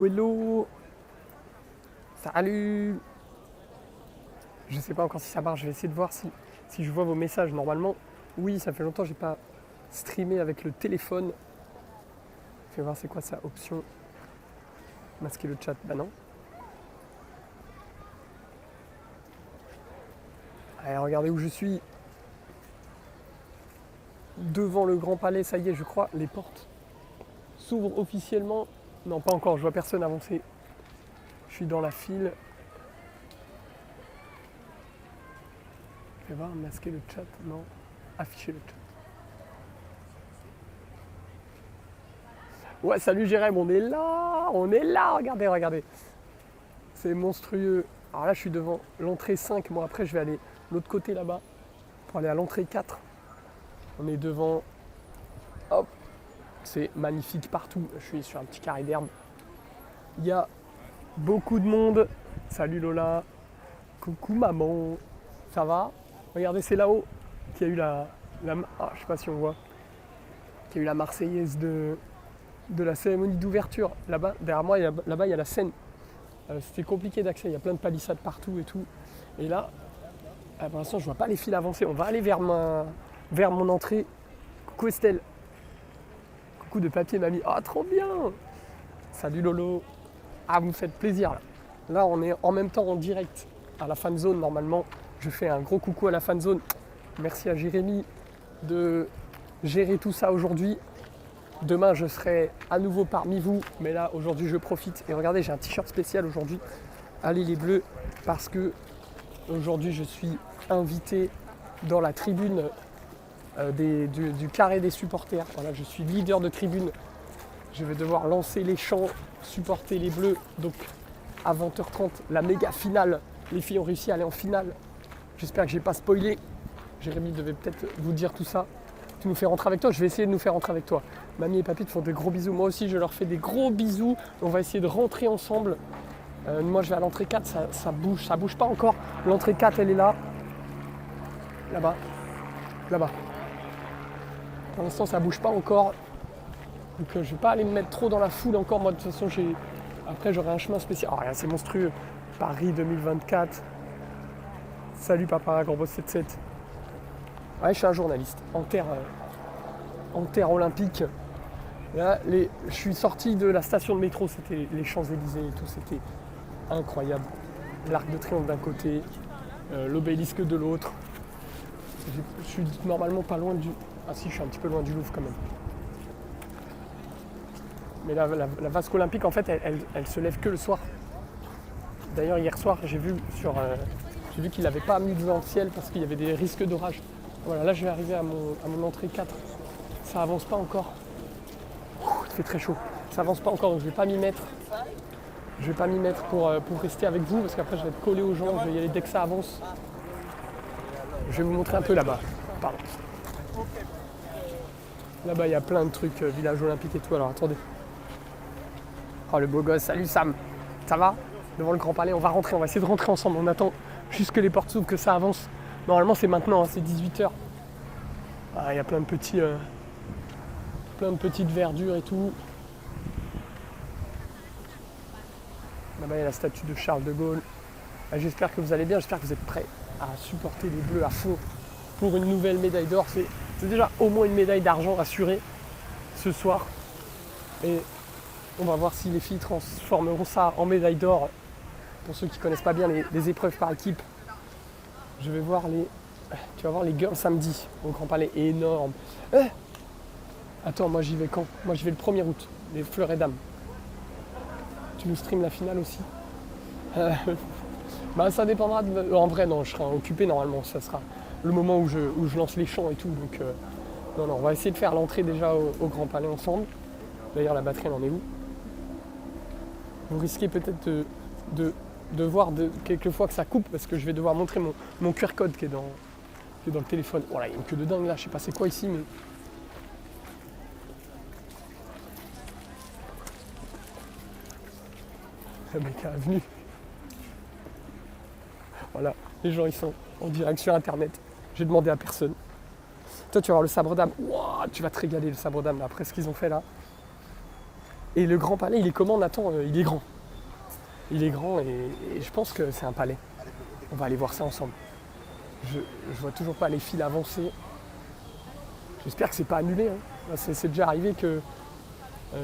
Hello, salut. Je sais pas encore si ça marche, je vais essayer de voir si je vois vos messages. Normalement, oui, ça fait longtemps que j'ai pas streamé avec le téléphone. Fais voir c'est quoi ça, option. Masquer le chat, bah non. Allez, regardez où je suis. Devant le Grand Palais, ça y est, je crois, les portes s'ouvrent officiellement. Non, pas encore, je vois personne avancer. Je suis dans la file. Fais voir, masquer le chat, non. Afficher le chat. Ouais, salut Jérém, on est là, regardez. C'est monstrueux. Alors là, je suis devant l'entrée 5, moi après je vais aller de l'autre côté là-bas pour aller à l'entrée 4. On est devant, hop, c'est magnifique partout. Je suis sur un petit carré d'herbe. Il y a beaucoup de monde. Salut Lola, coucou maman, ça va? Regardez, c'est là-haut qu'il y a eu je sais pas si on voit, qu'il y a eu la Marseillaise de la cérémonie d'ouverture. Là-bas, derrière moi, là-bas, il y a la Seine. C'était compliqué d'accès, il y a plein de palissades partout et tout. Et là, pour l'instant, je vois pas les files avancer. On va aller vers mon entrée. Coucou Estelle. Coucou de papier mamie. Ah, trop bien. Salut Lolo. Ah, vous me faites plaisir là. Là, on est en même temps en direct à la fan zone normalement. Je fais un gros coucou à la fan zone. Merci à Jérémy de gérer tout ça aujourd'hui. Demain, je serai à nouveau parmi vous, mais là, aujourd'hui, je profite. Et regardez, j'ai un t-shirt spécial aujourd'hui. Allez les Bleus, parce que aujourd'hui, je suis invité dans la tribune du carré des supporters. Voilà, je suis leader de tribune. Je vais devoir lancer les chants, supporter les Bleus. Donc, à 20h30, la méga finale. Les filles ont réussi à aller en finale. J'espère que je n'ai pas spoilé. Jérémy devait peut-être vous dire tout ça. Tu nous fais rentrer avec toi, je vais essayer de nous faire rentrer avec toi. Mamie et papy te font des gros bisous. Moi aussi, je leur fais des gros bisous. On va essayer de rentrer ensemble. Moi, je vais à l'entrée 4, ça bouge pas encore. L'entrée 4, elle est là. Là-bas. Là-bas. Pour l'instant, ça bouge pas encore. Donc, je vais pas aller me mettre trop dans la foule encore. Moi, de toute façon, après, j'aurai un chemin spécial. Oh, regarde, c'est monstrueux. Paris 2024. Salut, papa, Grand Boss 77. Ouais, je suis un journaliste. En terre olympique. Là, je suis sorti de la station de métro, c'était les Champs-Élysées et tout, c'était incroyable. L'Arc de Triomphe d'un côté, l'Obélisque de l'autre. Je suis normalement pas loin du... Ah si, je suis un petit peu loin du Louvre quand même. Mais la vasque olympique, en fait, elle se lève que le soir. D'ailleurs, hier soir, j'ai vu qu'il n'avait pas mis dans le ciel parce qu'il y avait des risques d'orage. Voilà, là, je vais arriver à mon entrée 4. Ça avance pas encore. Il fait très chaud. Ça avance pas encore, donc je vais pas m'y mettre. Je vais pas m'y mettre pour rester avec vous parce qu'après je vais être collé aux gens, je vais y aller dès que ça avance. Je vais vous montrer un peu là-bas. Pardon. Là-bas il y a plein de trucs, village olympique et tout. Alors attendez. Oh le beau gosse, salut Sam. Ça va? Devant le Grand Palais, on va rentrer, on va essayer de rentrer ensemble. On attend juste que les portes s'ouvrent, que ça avance. Normalement c'est maintenant, hein, c'est 18h. Ah, il y a plein de petites verdures et tout. Là-bas, il y a la statue de Charles de Gaulle. J'espère que vous allez bien, j'espère que vous êtes prêts à supporter les Bleus à fond pour une nouvelle médaille d'or. C'est déjà au moins une médaille d'argent assurée ce soir. Et on va voir si les filles transformeront ça en médaille d'or. Pour ceux qui ne connaissent pas bien les épreuves par équipe, tu vas voir les girls samedi au Grand Palais, énorme. Attends, moi j'y vais quand? Moi j'y vais le 1er août, les Fleurs et Dames. Tu nous stream la finale aussi? Ça dépendra en vrai, non, je serai occupé normalement. Ça sera le moment où je lance les chants et tout. Donc, non, on va essayer de faire l'entrée déjà au Grand Palais ensemble. D'ailleurs, la batterie, elle en est où? Vous risquez peut-être de voir quelques fois que ça coupe parce que je vais devoir montrer mon QR code qui est dans le téléphone. Voilà, il y a une queue de dingue là, je sais pas c'est quoi ici, mais... Le mec est venu. Voilà, les gens ils sont en direct sur internet. J'ai demandé à personne. Toi tu vas voir le sabre d'âme. Wow, tu vas te régaler le sabre d'âme après ce qu'ils ont fait là. Et le Grand Palais, il est comment, Nathan? Il est grand. Il est grand et je pense que c'est un palais. On va aller voir ça ensemble. Je vois toujours pas les files avancer. J'espère que c'est pas annulé. Hein. C'est déjà arrivé que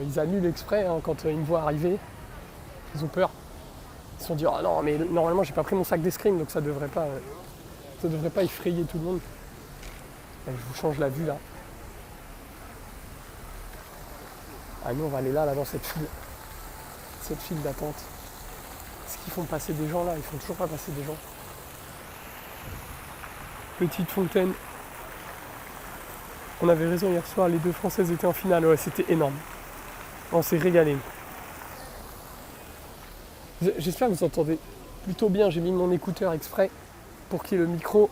ils annulent exprès hein, quand ils me voient arriver. Ils ont peur. Ils se sont dit, oh non, mais normalement j'ai pas pris mon sac d'escrime, donc ça devrait pas effrayer tout le monde. Et je vous change la vue là. Ah, nous on va aller là dans cette file d'attente. Est-ce qu'ils font passer des gens là? Ils font toujours pas passer des gens. Petite fontaine. On avait raison hier soir, les deux Françaises étaient en finale, ouais, c'était énorme. On s'est régalé. J'espère que vous entendez plutôt bien, j'ai mis mon écouteur exprès pour qu'il y ait le micro.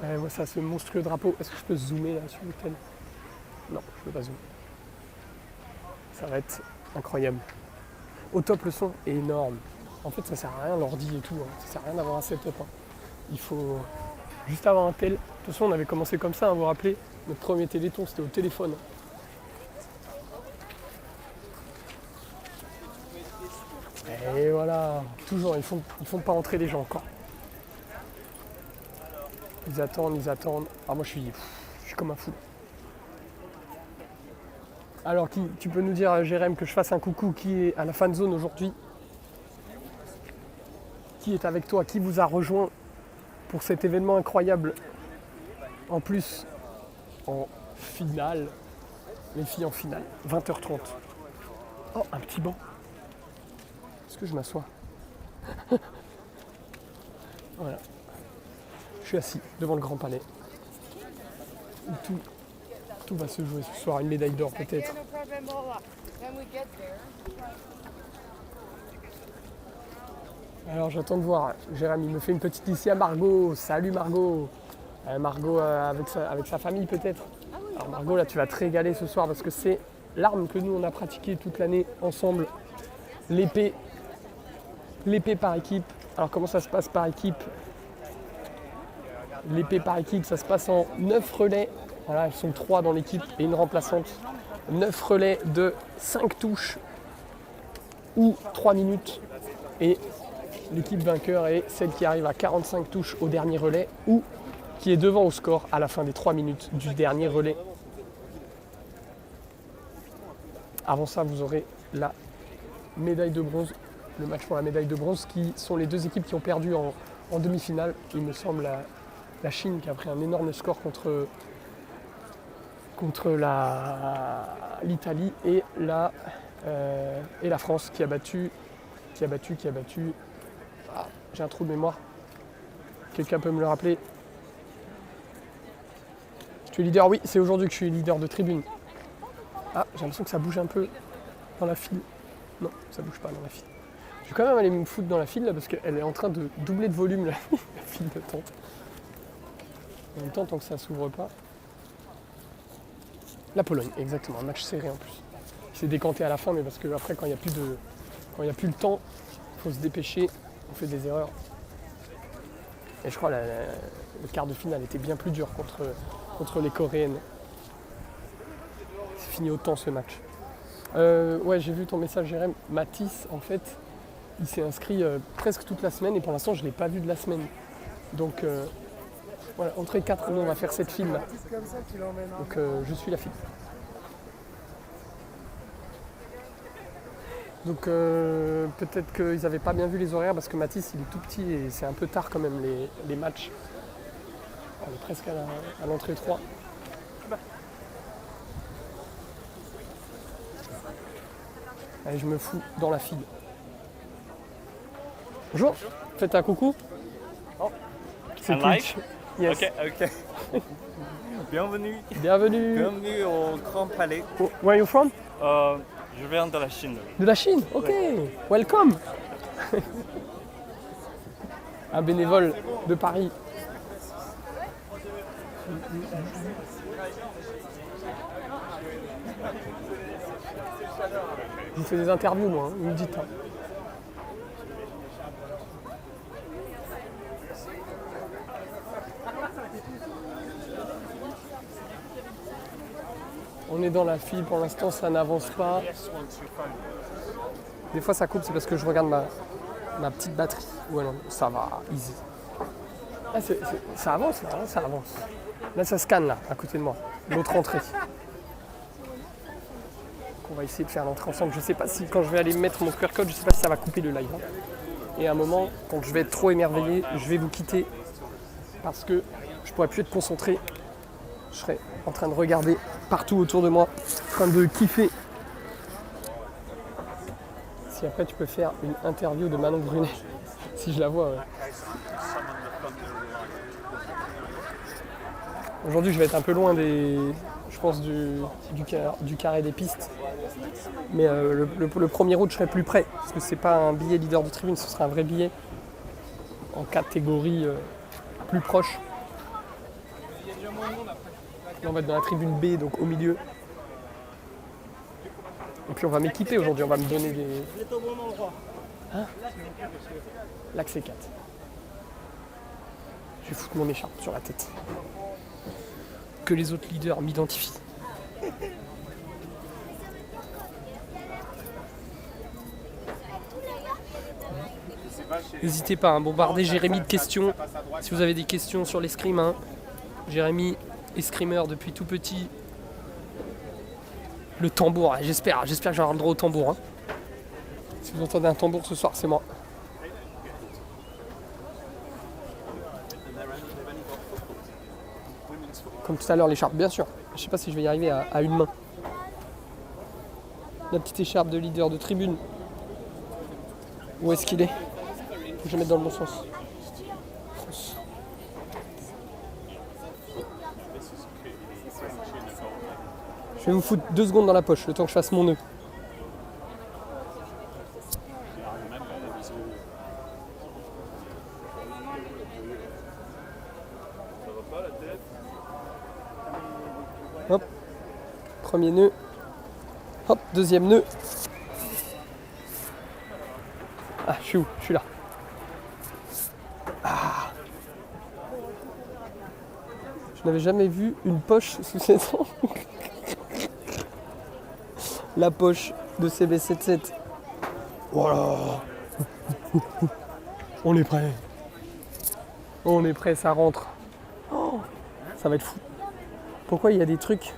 Ouais, moi ça, ce monstrueux drapeau. Est-ce que je peux zoomer là sur l'hôtel? Non, je peux pas zoomer. Ça va être incroyable. Au top, le son est énorme. En fait, ça sert à rien l'ordi et tout. Hein. Ça sert à rien d'avoir un setup. Hein. Il faut juste avoir un tel. De toute façon, on avait commencé comme ça, hein, vous vous rappelez? Notre premier téléthon, c'était au téléphone. Et voilà. Toujours, ils font pas entrer les gens encore. Ils attendent. Ah, moi, je suis comme un fou. Alors, tu peux nous dire, Jérém, que je fasse un coucou qui est à la fan zone aujourd'hui? Qui est avec toi? Qui vous a rejoint pour cet événement incroyable? En plus, en finale, les filles en finale, 20h30. Oh, un petit banc. Est-ce que je m'assois? Voilà. Je suis assis devant le Grand Palais. Où tout va se jouer ce soir. Une médaille d'or peut-être. Alors j'attends de voir. Jérém, il me fait une petite ici à Margot. Salut Margot. Margot avec sa famille peut-être. Alors Margot, là tu vas te régaler ce soir parce que c'est l'arme que nous on a pratiquée toute l'année ensemble. L'épée par équipe. Alors comment ça se passe par équipe? L'épée par équipe, ça se passe en 9 relais. Voilà, elles sont 3 dans l'équipe et une remplaçante. 9 relais de 5 touches ou 3 minutes. Et l'équipe vainqueur est celle qui arrive à 45 touches au dernier relais ou qui est devant au score à la fin des 3 minutes du dernier relais. Avant ça, vous aurez la médaille de bronze, le match pour la médaille de bronze, qui sont les deux équipes qui ont perdu en demi-finale. Il me semble la Chine qui a pris un énorme score contre l'Italie et la France qui a battu. Ah, j'ai un trou de mémoire. Quelqu'un peut me le rappeler? Tu es leader? Oui, c'est aujourd'hui que je suis leader de tribune. Ah, j'ai l'impression que ça bouge un peu dans la file. Non, ça bouge pas dans la file. Je vais quand même aller me foutre dans la file là parce qu'elle est en train de doubler de volume la file d'attente. En même temps, tant que ça s'ouvre pas. La Pologne, exactement, un match serré en plus. Il s'est décanté à la fin, mais parce que après, quand il n'y a plus le temps, il faut se dépêcher, on fait des erreurs. Et je crois que le quart de finale était bien plus dur contre les Coréennes. C'est fini autant ce match. Ouais, j'ai vu ton message, Jérém. Mathis, en fait, il s'est inscrit presque toute la semaine et pour l'instant, je ne l'ai pas vu de la semaine. Donc, voilà, entrée 4, nous on va faire cette file là. Donc, je suis la file. Donc peut-être qu'ils n'avaient pas bien vu les horaires parce que Mathis il est tout petit et c'est un peu tard quand même les matchs. On est presque à l'entrée 3. Allez, je me fous dans la file. Bonjour, faites un coucou. Oh. C'est Twitch. Yes. Ok. Bienvenue au Grand Palais. Oh, where are you from? Je viens de la Chine. De la Chine? Ok, welcome. Un bénévole de Paris. Je vous fais des interviews moi, hein, vous me dites. Hein. On est dans la file, pour l'instant ça n'avance pas. Des fois ça coupe, c'est parce que je regarde ma petite batterie. Ouais non, ça va, easy. Ah, ça avance là, hein, ça avance. Là ça scanne là, à côté de moi. L'autre entrée. On va essayer de faire l'entrée ensemble. Je sais pas si quand je vais aller mettre mon QR code, je sais pas si ça va couper le live. Et à un moment, quand je vais être trop émerveillé, je vais vous quitter parce que je pourrai plus être concentré. Je serai en train de regarder partout autour de moi, en train de kiffer. Si après tu peux faire une interview de Manon Brunet, si je la vois. Ouais. Aujourd'hui, je vais être un peu loin je pense du carré des pistes. Mais le premier route, je serai plus près. Parce que c'est pas un billet leader de tribune, ce sera un vrai billet en catégorie plus proche. Là, on va être dans la tribune B, donc au milieu. Et puis on va m'équiper aujourd'hui, on va me donner des... Hein? L'accès 4. Je vais foutre mon écharpe sur la tête. Que les autres leaders m'identifient. N'hésitez pas à bombarder Jérémy de questions. Si vous avez des questions sur l'escrime, hein. Jérémy, escrimeur depuis tout petit. Le tambour, j'espère que j'aurai le droit au tambour. Hein. Si vous entendez un tambour ce soir, c'est moi. Comme tout à l'heure, l'écharpe, bien sûr. Je sais pas si je vais y arriver à une main. La petite écharpe de leader de tribune. Où est-ce qu'il est? Faut que je mette dans le bon sens. France. Je vais vous foutre 2 secondes dans la poche, le temps que je fasse mon nœud. Hop, premier nœud. Hop, deuxième nœud. Ah, je suis où? Je suis là. Ah. Je n'avais jamais vu une poche sous ses dents. La poche de CB77. Voilà. On est prêt. On est prêt, ça rentre. Oh, ça va être fou. Pourquoi il y a des trucs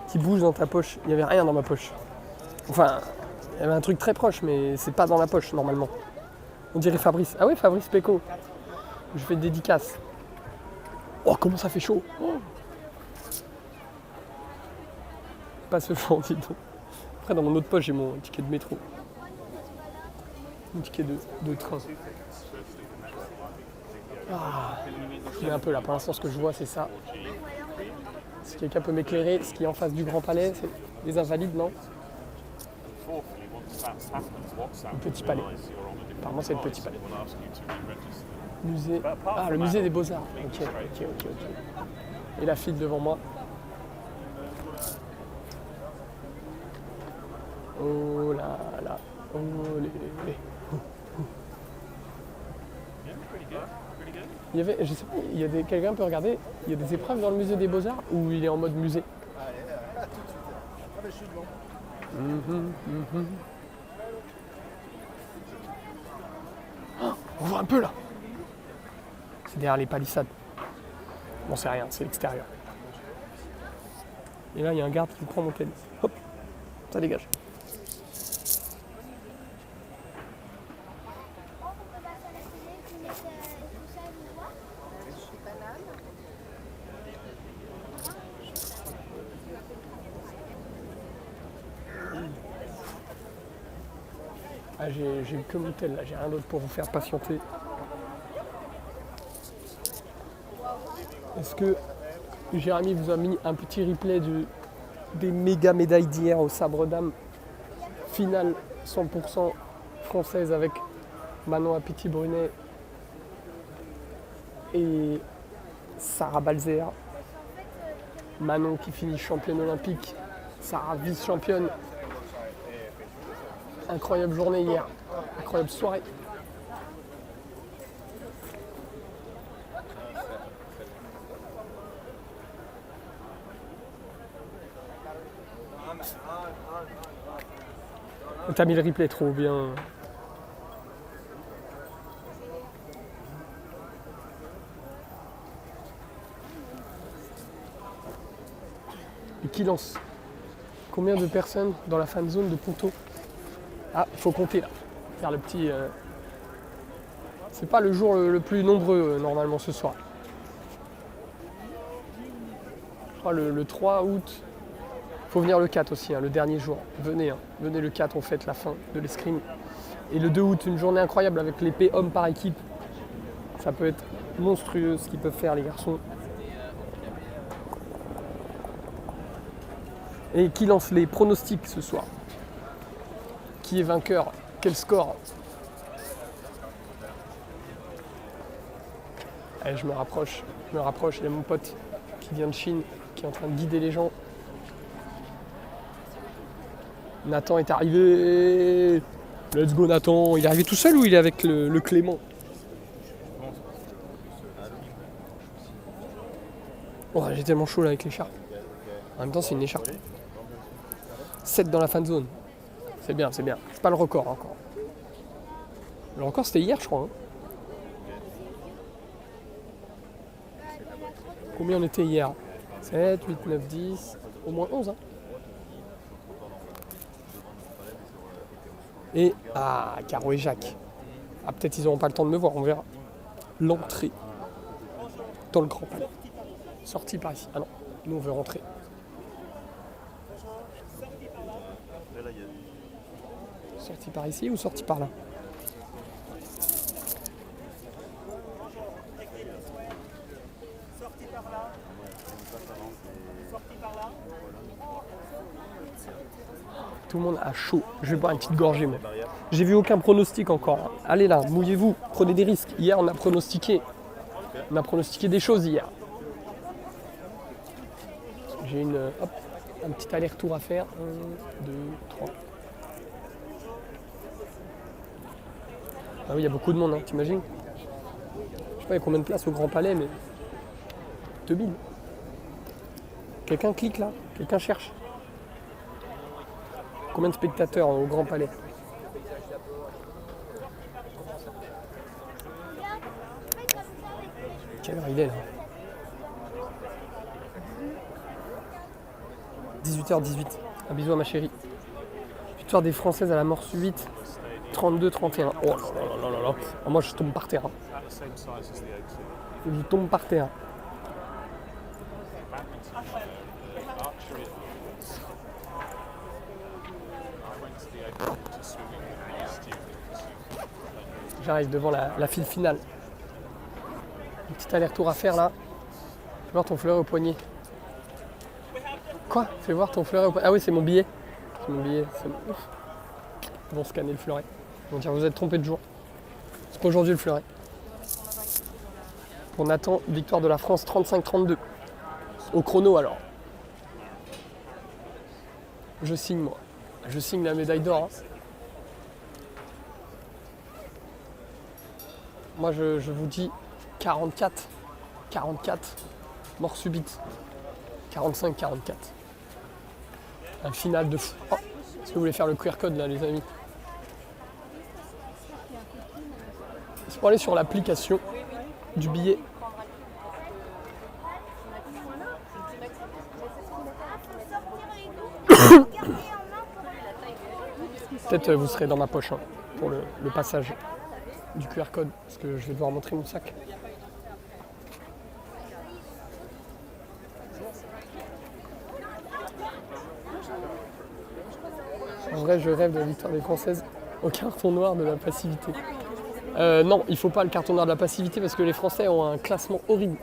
qui bougent dans ta poche? Il n'y avait rien dans ma poche. Enfin, il y avait un truc très proche, mais c'est pas dans la poche normalement. On dirait Fabrice. Ah oui, Fabrice Péco. Je fais une dédicace. Oh, comment ça fait chaud. Oh. Pas ce genre, dis donc. Après, dans mon autre poche, j'ai mon ticket de métro. Mon ticket de train. Ah, je mets un peu là. Pour l'instant, ce que je vois, c'est ça. Si quelqu'un peut m'éclairer, ce qui est en face du Grand Palais, c'est les Invalides, non? Le Petit Palais. Apparemment, c'est le Petit Palais. Musée. Ah, le musée des Beaux-Arts. Ok. Et la file devant moi. Oh là là. Oh les. Il y avait, je sais pas, quelqu'un peut regarder, il y a des épreuves dans le musée des Beaux-Arts ou il est en mode musée? Oh, on voit un peu là. C'est derrière les palissades. Bon, c'est rien, c'est l'extérieur. Et là, il y a un garde qui prend mon tel. Hop, ça dégage. Ah, j'ai que mon tel là, j'ai rien d'autre pour vous faire patienter. Est-ce que Jérémy vous a mis un petit replay des méga médailles d'hier au sabre d'âme? Finale 100% française avec Manon Apiti-Brunet et Sarah Balzer. Manon qui finit championne olympique, Sarah vice-championne. Incroyable journée hier, incroyable soirée. T'as mis le replay trop bien. Et qui lance? Combien de personnes dans la fan zone de Ponto? Ah, il faut compter là. Faire le petit... C'est pas le jour le plus nombreux normalement ce soir. Je crois le 3 août. Faut venir le 4 aussi, le dernier jour. Venez, venez le 4, on fête la fin de l'escrime. Et le 2 août, une journée incroyable avec l'épée homme par équipe. Ça peut être monstrueux ce qu'ils peuvent faire les garçons. Et qui lance les pronostics ce soir? Qui est vainqueur? Quel score? Allez, je me rapproche. Il y a mon pote qui vient de Chine, qui est en train de guider les gens. Nathan est arrivé. Let's go Nathan. Il est arrivé tout seul ou il est avec le Clément? Oh, j'ai tellement chaud là avec l'écharpe. En même temps, c'est une écharpe. 7 dans la fan zone. C'est bien, c'est bien. C'est pas le record encore. Le record c'était hier, je crois. Combien on était hier? 7, 8, 9, 10, au moins 11. Et, Caro et Jacques. Ah, peut-être ils n'auront pas le temps de me voir, on verra. L'entrée dans le Grand Palais. Sortie par ici. Ah non, nous on veut rentrer. Sortie par ici ou sortie par là? Tout le monde a chaud. Je vais boire une petite gorgée, moi. J'ai vu aucun pronostic encore. Allez là, mouillez-vous, prenez des risques. Hier, on a pronostiqué. On a pronostiqué des choses hier. J'ai un petit aller-retour à faire. 1, 2, 3. Ah oui, il y a beaucoup de monde, t'imagines? Je sais pas, il y a combien de places au Grand Palais, mais 2000. Quelqu'un clique là? Quelqu'un cherche? Combien de spectateurs au Grand Palais? Quelle heure il est là? 18h18. Un bisou à ma chérie. Victoire des Françaises à la mort subite. 32-31. Oh là là là là. Oh, moi je tombe par terre. Je tombe par terre. J'arrive devant la file finale. Un petit aller-retour à faire là. Fais voir ton fleuret au poignet. Quoi? Fais voir ton fleuret au poignet. Ah oui, c'est mon billet. C'est mon billet. Ils vont scanner le fleuret. Ils vont dire vous êtes trompé de jour. C'est pas aujourd'hui le fleuret. Pour Nathan, victoire de la France 35-32. Au chrono alors. Je signe moi. Je signe la médaille d'or. Moi je vous dis 44, mort subite. 45-44. Un final de fou. Oh, est-ce que vous voulez faire le QR code là les amis? C'est pour aller sur l'application du billet. Peut-être vous serez dans ma poche pour le passage du QR code, parce que je vais devoir montrer mon sac. En vrai, je rêve de la victoire des Françaises au carton noir de la passivité. Non, il ne faut pas le carton noir de la passivité parce que les Français ont un classement horrible.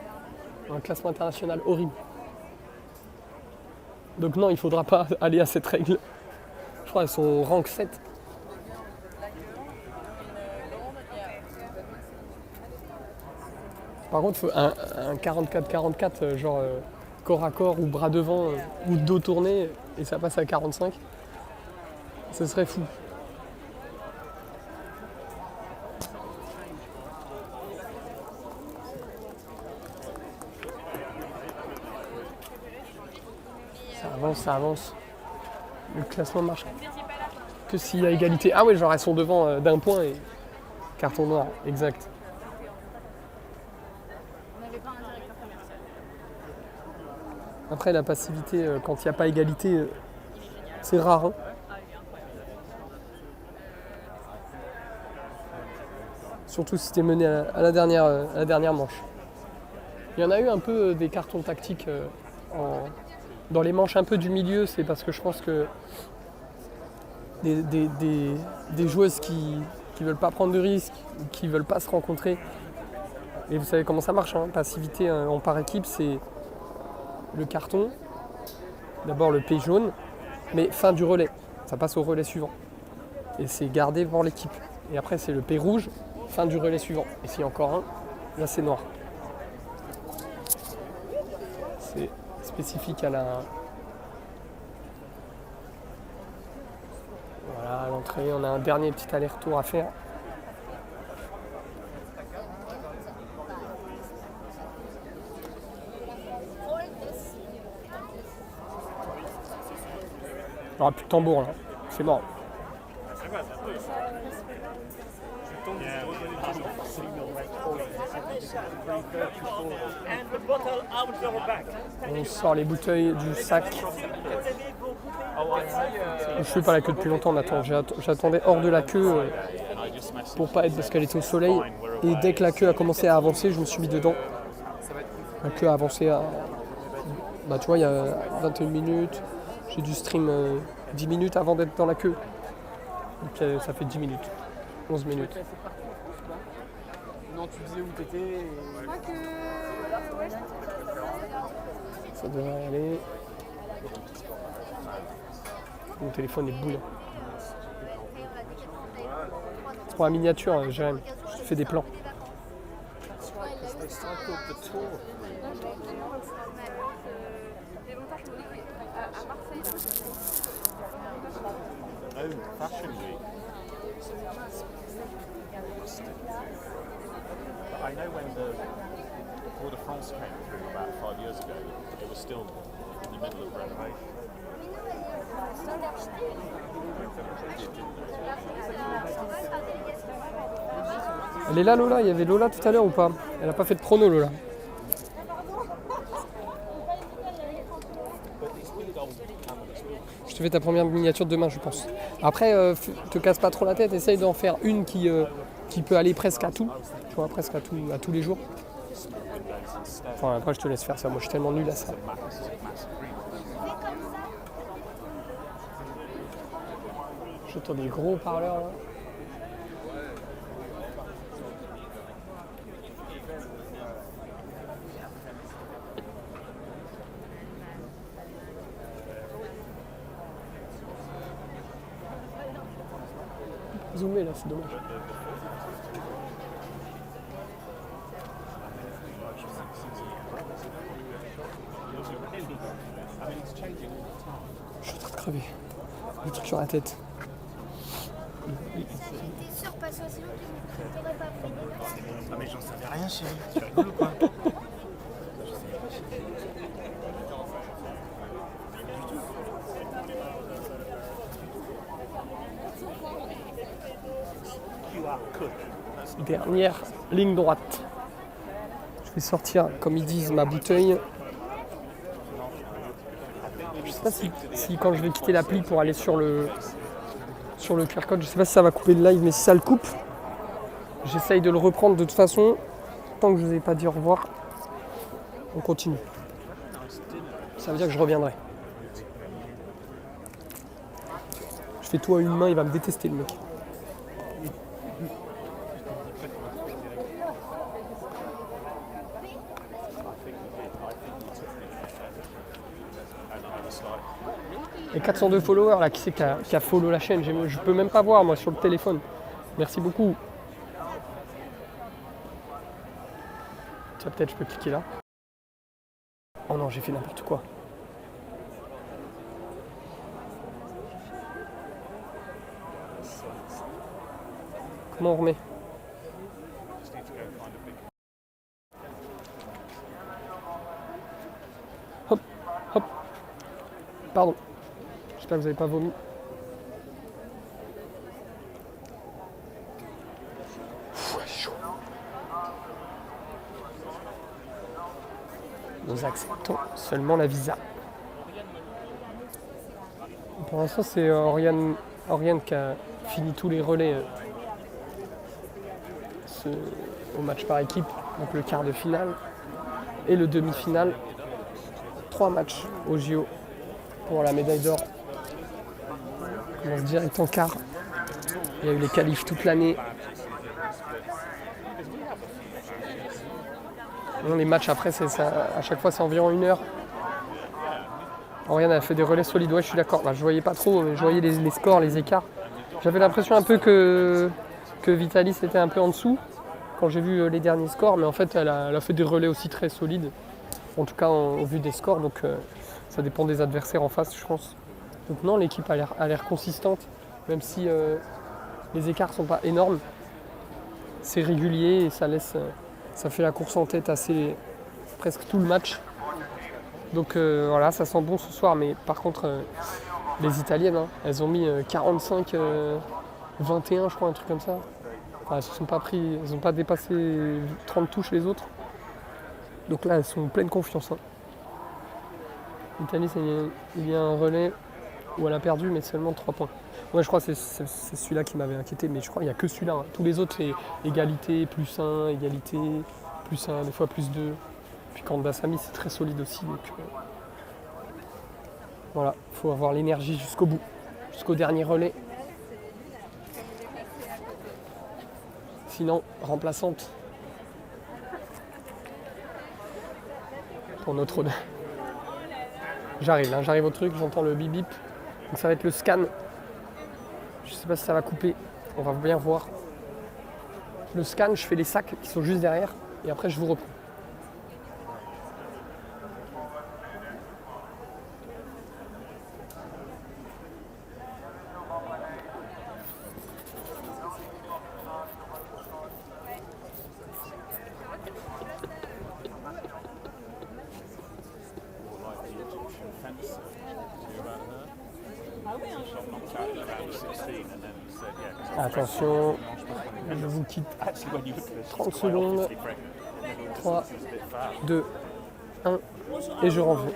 Un classement international horrible. Donc non, il ne faudra pas aller à cette règle. Je crois qu'elles sont rank 7. Par contre, il faut un 44-44, genre corps à corps ou bras devant ou dos tourné, et ça passe à 45. Ce serait fou. Ça avance, ça avance. Le classement marche que s'il y a égalité. Ah oui, genre elles sont devant d'un point et carton noir, exact. Après la passivité, quand il n'y a pas égalité, c'est rare. Hein. Surtout si tu es mené à la dernière manche. Il y en a eu un peu des cartons tactiques dans les manches un peu du milieu, c'est parce que je pense que des joueuses qui veulent pas prendre de risques, qui veulent pas se rencontrer. Et vous savez comment ça marche, hein, passivité en par équipe, c'est le carton, d'abord le P jaune, mais fin du relais, ça passe au relais suivant. Et c'est gardé pour l'équipe. Et après c'est le P rouge, fin du relais suivant. Et s'il y a encore un, là c'est noir. C'est spécifique à la... Voilà, à l'entrée, on a un dernier petit aller-retour à faire. Il n'y aura plus de tambour là, c'est mort. On sort les bouteilles du sac. Je ne fais pas la queue depuis longtemps, j'attendais hors de la queue pour pas être parce qu'elle était au soleil. Et dès que la queue a commencé à avancer, je me suis mis dedans. La queue a avancé à... Bah tu vois, il y a 21 minutes. J'ai dû stream 10 minutes avant d'être dans la queue. Donc ça fait 10 minutes. 11 minutes. Non, tu disais où t'étais. Ça devrait aller. Mon téléphone est bouillant. C'est pour la miniature, Jérém. Je te fais des plans. Fashion Week. I know when the Tour de France came through about 5 years ago, it was still in the middle of renovation. Elle est là Lola, il y avait Lola tout à l'heure ou pas? Elle a pas fait de chrono Lola. Je te fais ta première miniature demain je pense. Après te casse pas trop la tête, essaye d'en faire une qui peut aller presque à tout. Tu vois, presque à tous les jours. Enfin après je te laisse faire ça, moi je suis tellement nul à ça. J'entends des gros parleurs là. Zoomer là, c'est dommage. Je suis en train de crever. Le truc sur la tête. T'es sûr, pas sûr, sinon tu t'aurais pas pris. Ah mais j'en savais rien chérie, tu rigoles ou quoi? Dernière ligne droite. Je vais sortir, comme ils disent, ma bouteille. Je sais pas si quand je vais quitter l'appli pour aller sur le QR code, je sais pas si ça va couper le live, mais si ça le coupe, j'essaye de le reprendre de toute façon. Tant que je vous ai pas dit au revoir, on continue. Ça veut dire que je reviendrai. Je fais tout à une main, il va me détester le mec. Et 402 followers là, qui c'est qui a follow la chaîne? Je peux même pas voir moi sur le téléphone. Merci beaucoup. Tiens, peut-être je peux cliquer là. Oh non, j'ai fait n'importe quoi. Comment on remet? Hop, hop. Pardon. J'espère J'espère que vous n'avez pas vomi. Chaud. Nous acceptons seulement la visa. Pour l'instant, c'est Oriane qui a fini tous les relais au match par équipe, donc le quart de finale et le demi-finale. 3 matchs au JO pour la médaille d'or. On commence direct en quart. Il y a eu les qualifs toute l'année. Les matchs après, à chaque fois, c'est environ 1 heure. Oriane a fait des relais solides, ouais, je suis d'accord. Je voyais pas trop, mais je voyais les scores, les écarts. J'avais l'impression un peu que Vitalis était un peu en dessous quand j'ai vu les derniers scores, mais en fait, elle a fait des relais aussi très solides. En tout cas, au vu des scores, donc ça dépend des adversaires en face, je pense. Donc non, l'équipe a l'air consistante, même si les écarts sont pas énormes. C'est régulier et ça fait la course en tête presque tout le match. Donc voilà, ça sent bon ce soir, mais par contre, les Italiennes, elles ont mis 45, 21, je crois, un truc comme ça. Enfin, elles n'ont pas dépassé 30 touches les autres. Donc là, elles sont pleines confiance. L'Italie, il y a un relais où elle a perdu, mais seulement 3 points. Ouais, je crois que c'est celui-là qui m'avait inquiété, mais je crois qu'il n'y a que celui-là. Tous les autres, c'est égalité, plus 1, égalité, plus 1, des fois plus 2. Puis quand Bassami, c'est très solide aussi. Donc voilà, il faut avoir l'énergie jusqu'au bout, jusqu'au dernier relais. Sinon, remplaçante pour notre honneur. J'arrive au truc, j'entends le bip bip. Donc ça va être le scan. Je sais pas si ça va couper, on va bien voir. Le scan, je fais les sacs qui sont juste derrière et après je vous reprends. Attention, je vous quitte 30 secondes. 3, 2, 1 et je reviens.